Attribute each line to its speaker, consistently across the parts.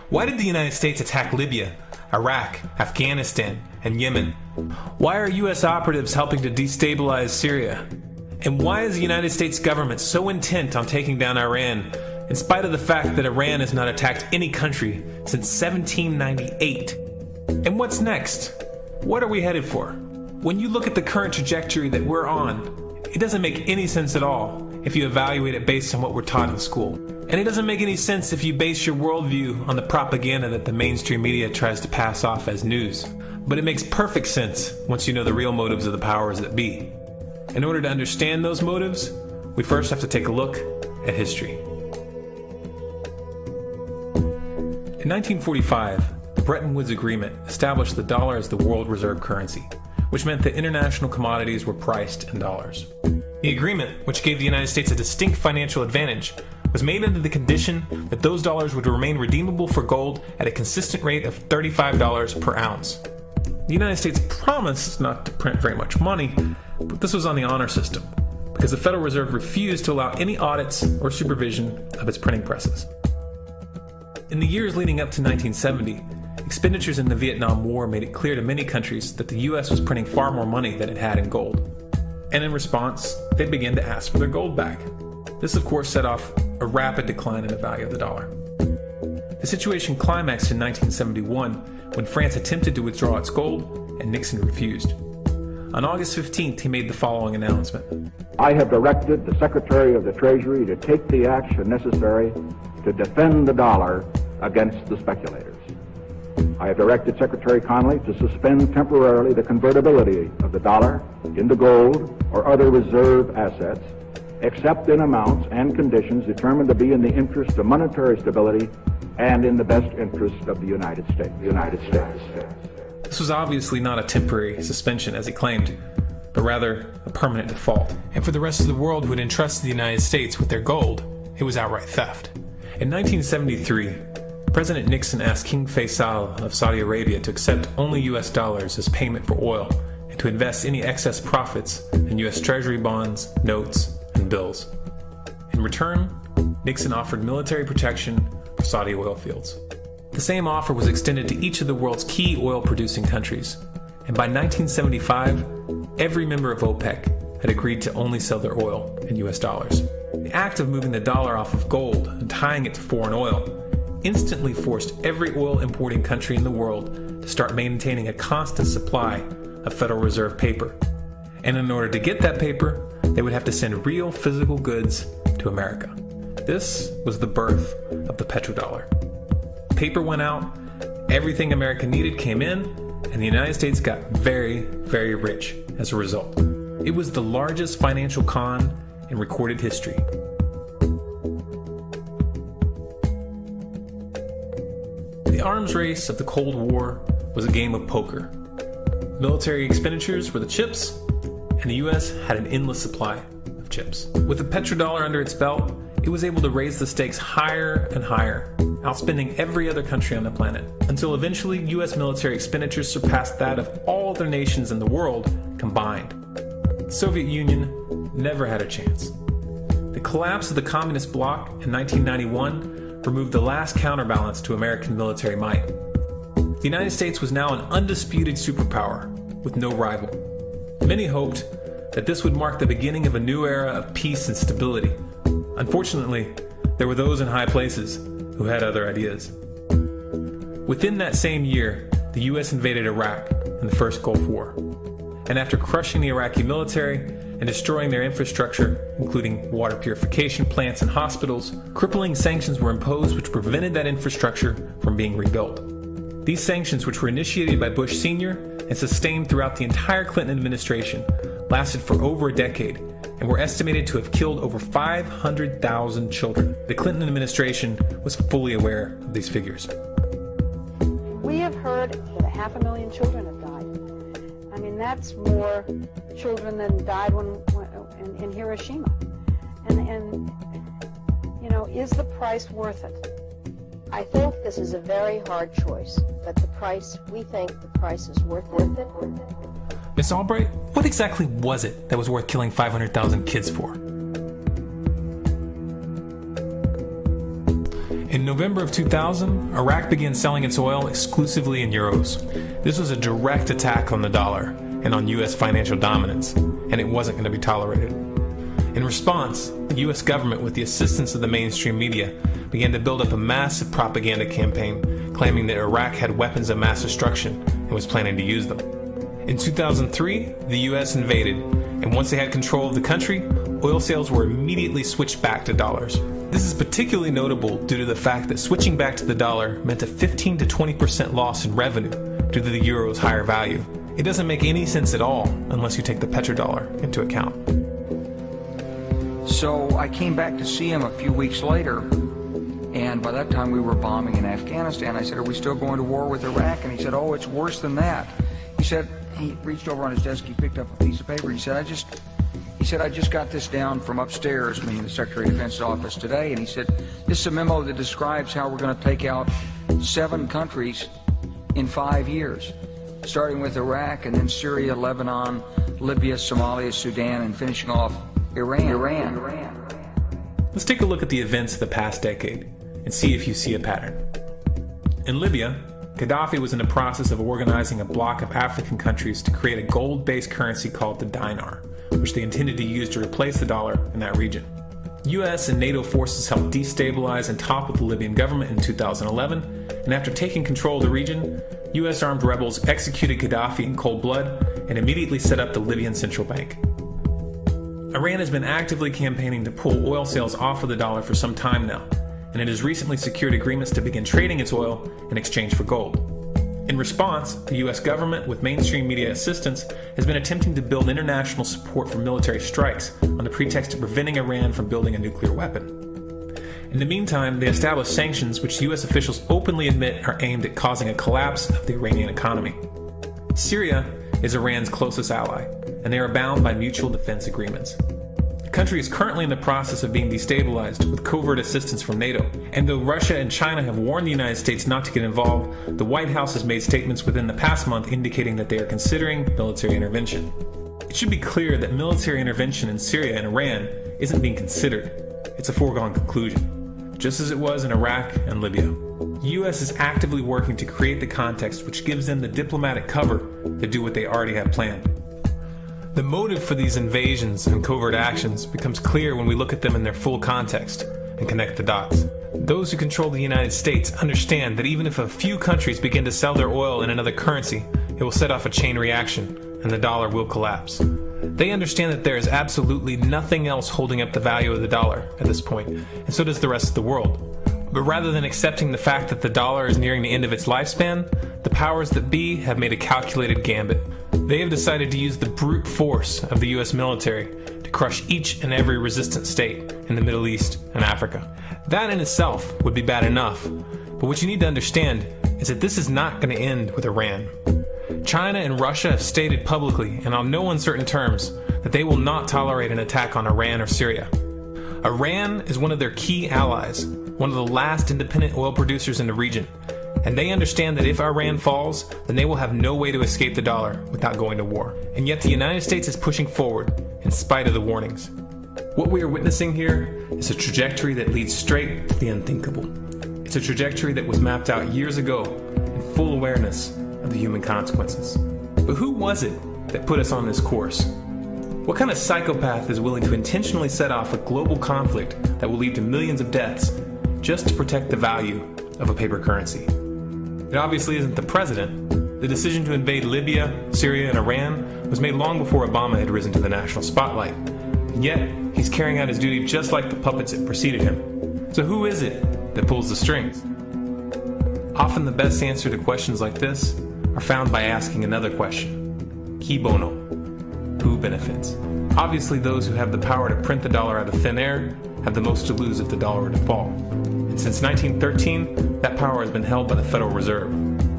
Speaker 1: Why did the United States attack Libya, Iraq, Afghanistan, and Yemen? Why are U.S. operatives helping to destabilize Syria? And why is the United States government so intent on taking down Iran, in spite of the fact that Iran has not attacked any country since 1798? And what's next? What are we headed for? When you look at the current trajectory that we're on, it doesn't make any sense at all if you evaluate it based on what we're taught in school. And it doesn't make any sense if you base your worldview on the propaganda that the mainstream media tries to pass off as news. But it makes perfect sense once you know the real motives of the powers that be. In order to understand those motives, we first have to take a look at history. In 1945, the Bretton Woods Agreement established the dollar as the world reserve currency, which meant that international commodities were priced in dollars. The agreement, which gave the United States a distinct financial advantage, was made under the condition that those dollars would remain redeemable for gold at a consistent rate of $35 per ounce. The United States promised not to print very much money, but this was on the honor system, because the Federal Reserve refused to allow any audits or supervision of its printing presses. In the years leading up to 1970, expenditures in the Vietnam War made it clear to many countries that the U.S. was printing far more money than it had in gold. And in response, they began to ask for their gold back. This, of course, set off a rapid decline in the value of the dollar. The situation climaxed in 1971 when France attempted to withdraw its gold and Nixon refused. On August 15th, he made the following announcement.
Speaker 2: I have directed the Secretary of the Treasury to take the action necessary to defend the dollar against the speculators. I have directed Secretary Connally to suspend temporarily the convertibility of the dollar into gold or other reserve assets, except in amounts and conditions determined to be in the interest of monetary stability and in the best interest of the United States.
Speaker 1: This was obviously not a temporary suspension, as he claimed, but rather a permanent default. And for the rest of the world who had entrusted the United States with their gold, it was outright theft. In 1973, President Nixon asked King Faisal of Saudi Arabia to accept only U.S. dollars as payment for oil and to invest any excess profits in U.S. Treasury bonds, notes, and bills. In return, Nixon offered military protection for Saudi oil fields. The same offer was extended to each of the world's key oil-producing countries, and by 1975, every member of OPEC had agreed to only sell their oil in U.S. dollars. The act of moving the dollar off of gold and tying it to foreign oil instantly forced every oil-importing country in the world to start maintaining a constant supply of Federal Reserve paper. And in order to get that paper, they would have to send real physical goods to America. This was the birth of the petrodollar. Paper went out, everything America needed came in, and the United States got very, very rich as a result. It was the largest financial con in recorded history. The arms race of the Cold War was a game of poker. Military expenditures were the chips, and the U.S. had an endless supply of chips. With the petrodollar under its belt, it was able to raise the stakes higher and higher, outspending every other country on the planet, until eventually U.S. military expenditures surpassed that of all other nations in the world combined. The Soviet Union never had a chance. The collapse of the communist bloc in 1991 removed the last counterbalance to American military might. The United States was now an undisputed superpower with no rival. Many hoped that this would mark the beginning of a new era of peace and stability. Unfortunately, there were those in high places who had other ideas. Within that same year, the U.S. invaded Iraq in the first Gulf War. And after crushing the Iraqi military and destroying their infrastructure, including water purification plants and hospitals, crippling sanctions were imposed which prevented that infrastructure from being rebuilt. These sanctions, which were initiated by Bush Sr. and sustained throughout the entire Clinton administration, lasted for over a decade and were estimated to have killed over 500,000 children. The Clinton administration was fully aware of these figures.
Speaker 3: We have heard that 500,000 children have died. I mean, that's more children than died in Hiroshima. And you know, is the price worth it?
Speaker 4: I think this is a very hard choice, but we think the price is worth it.
Speaker 1: Miss Albright, what exactly was it that was worth killing 500,000 kids for? In In November of 2000, Iraq began selling its oil exclusively in euros. This was a direct attack on the dollar and on U.S. financial dominance, and it wasn't going to be tolerated. In response, the U.S. government, with the assistance of the mainstream media, began to build up a massive propaganda campaign claiming that Iraq had weapons of mass destruction and was planning to use them. In 2003, the U.S. invaded, and once they had control of the country, oil sales were immediately switched back to dollars. This is particularly notable due to the fact that switching back to the dollar meant a 15 to 20% loss in revenue due to the euro's higher value. It doesn't make any sense at all unless you take the petrodollar into account.
Speaker 5: So I came back to see him a few weeks later, and by that time we were bombing in Afghanistan. I said, "Are we still going to war with Iraq?" And he said, "Oh, it's worse than that." He said, he reached over on his desk, he picked up a piece of paper, he said, I just got this down from upstairs, meaning the Secretary of Defense's office today, and he said, "This is a memo that describes how we're going to take out 7 countries in 5 years, starting with Iraq and then Syria, Lebanon, Libya, Somalia, Sudan, and finishing off Iran.
Speaker 1: Let's take a look at the events of the past decade and see if you see a pattern. In Libya, Gaddafi was in the process of organizing a bloc of African countries to create a gold-based currency called the dinar, which they intended to use to replace the dollar in that region. U.S. and NATO forces helped destabilize and topple the Libyan government in 2011, and after taking control of the region, U.S. armed rebels executed Gaddafi in cold blood and immediately set up the Libyan Central Bank. Iran has been actively campaigning to pull oil sales off of the dollar for some time now, and it has recently secured agreements to begin trading its oil in exchange for gold. In response, the U.S. government, with mainstream media assistance, has been attempting to build international support for military strikes on the pretext of preventing Iran from building a nuclear weapon. In the meantime, they established sanctions which U.S. officials openly admit are aimed at causing a collapse of the Iranian economy. Syria is Iran's closest ally, and they are bound by mutual defense agreements. The country is currently in the process of being destabilized with covert assistance from NATO, and though Russia and China have warned the United States not to get involved, the White House has made statements within the past month indicating that they are considering military intervention. It should be clear that military intervention in Syria and Iran isn't being considered. It's a foregone conclusion, just as it was in Iraq and Libya. The U.S. is actively working to create the context which gives them the diplomatic cover to do what they already have planned. The motive for these invasions and covert actions becomes clear when we look at them in their full context and connect the dots. Those who control the United States understand that even if a few countries begin to sell their oil in another currency, it will set off a chain reaction and the dollar will collapse. They understand that there is absolutely nothing else holding up the value of the dollar at this point, and so does the rest of the world. But rather than accepting the fact that the dollar is nearing the end of its lifespan, the powers that be have made a calculated gambit. They have decided to use the brute force of the U.S. military to crush each and every resistant state in the Middle East and Africa. That in itself would be bad enough, but what you need to understand is that this is not going to end with Iran. China and Russia have stated publicly, and on no uncertain terms, that they will not tolerate an attack on Iran or Syria. Iran is one of their key allies, one of the last independent oil producers in the region, and they understand that if Iran falls, then they will have no way to escape the dollar without going to war. And yet the United States is pushing forward in spite of the warnings. What we are witnessing here is a trajectory that leads straight to the unthinkable. It's a trajectory that was mapped out years ago in full awareness of the human consequences. But who was it that put us on this course? What kind of psychopath is willing to intentionally set off a global conflict that will lead to millions of deaths just to protect the value of a paper currency? It obviously isn't the president. The decision to invade Libya, Syria, and Iran was made long before Obama had risen to the national spotlight. And yet, he's carrying out his duty just like the puppets that preceded him. So who is it that pulls the strings? Often the best answer to questions like this are found by asking another question. Qui bono? Who benefits? Obviously, those who have the power to print the dollar out of thin air have the most to lose if the dollar were to fall. And since 1913, that power has been held by the Federal Reserve.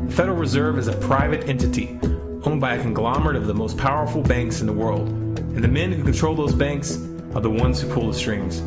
Speaker 1: The Federal Reserve is a private entity owned by a conglomerate of the most powerful banks in the world. And the men who control those banks are the ones who pull the strings.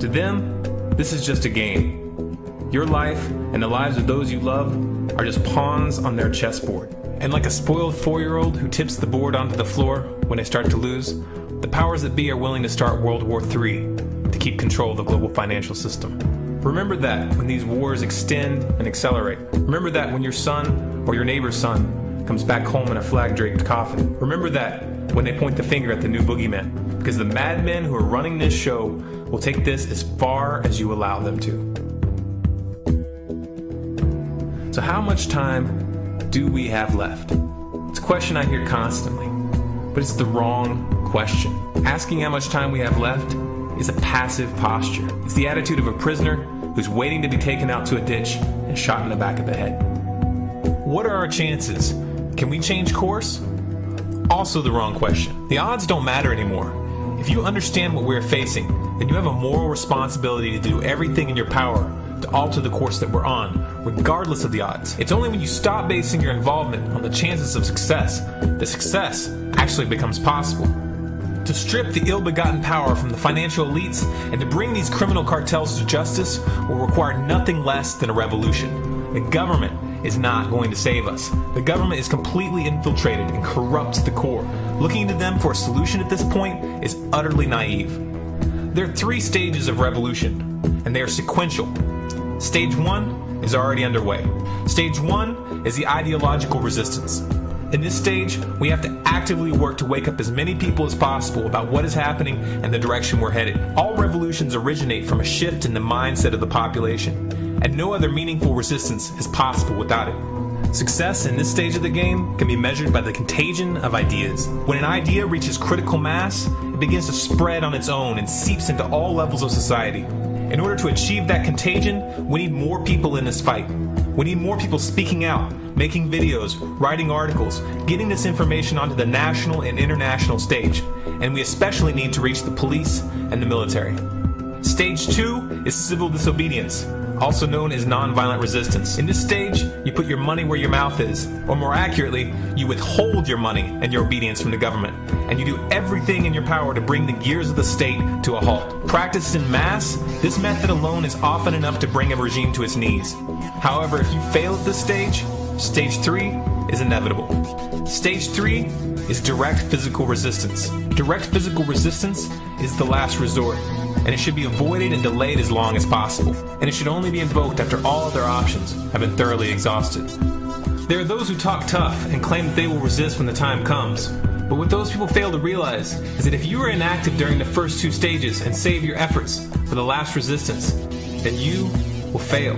Speaker 1: To them, this is just a game. Your life and the lives of those you love are just pawns on their chessboard. And like a spoiled 4-year-old who tips the board onto the floor when they start to lose, the powers that be are willing to start World War III to keep control of the global financial system. Remember that when these wars extend and accelerate. Remember that when your son or your neighbor's son comes back home in a flag-draped coffin. Remember that when they point the finger at the new boogeyman, because the madmen who are running this show will take this as far as you allow them to. So how much time do we have left? It's a question I hear constantly, but it's the wrong question. Asking how much time we have left is a passive posture. It's the attitude of a prisoner who's waiting to be taken out to a ditch and shot in the back of the head. What are our chances? Can we change course? Also the wrong question. The odds don't matter anymore. If you understand what we're facing, then you have a moral responsibility to do everything in your power to alter the course that we're on, regardless of the odds. It's only when you stop basing your involvement on the chances of success that success actually becomes possible. To strip the ill-begotten power from the financial elites and to bring these criminal cartels to justice will require nothing less than a revolution. The government is not going to save us. The government is completely infiltrated and corrupt to the core. Looking to them for a solution at this point is utterly naive. There are 3 stages of revolution, and they are sequential. Stage 1 is already underway. Stage 1 is the ideological resistance. In this stage, we have to actively work to wake up as many people as possible about what is happening and the direction we're headed. All revolutions originate from a shift in the mindset of the population, and no other meaningful resistance is possible without it. Success in this stage of the game can be measured by the contagion of ideas. When an idea reaches critical mass, it begins to spread on its own and seeps into all levels of society. In order to achieve that contagion, we need more people in this fight. We need more people speaking out, making videos, writing articles, getting this information onto the national and international stage. And we especially need to reach the police and the military. Stage 2 is civil disobedience, also known as nonviolent resistance. In this stage, you put your money where your mouth is, or more accurately, you withhold your money and your obedience from the government, and you do everything in your power to bring the gears of the state to a halt. Practiced in mass, this method alone is often enough to bring a regime to its knees. However, if you fail at this stage, Stage 3 is inevitable. Stage 3 is direct physical resistance. Direct physical resistance is the last resort, and it should be avoided and delayed as long as possible, and it should only be invoked after all other options have been thoroughly exhausted. There are those who talk tough and claim that they will resist when the time comes, but what those people fail to realize is that if you are inactive during the first 2 stages and save your efforts for the last resistance, then you will fail.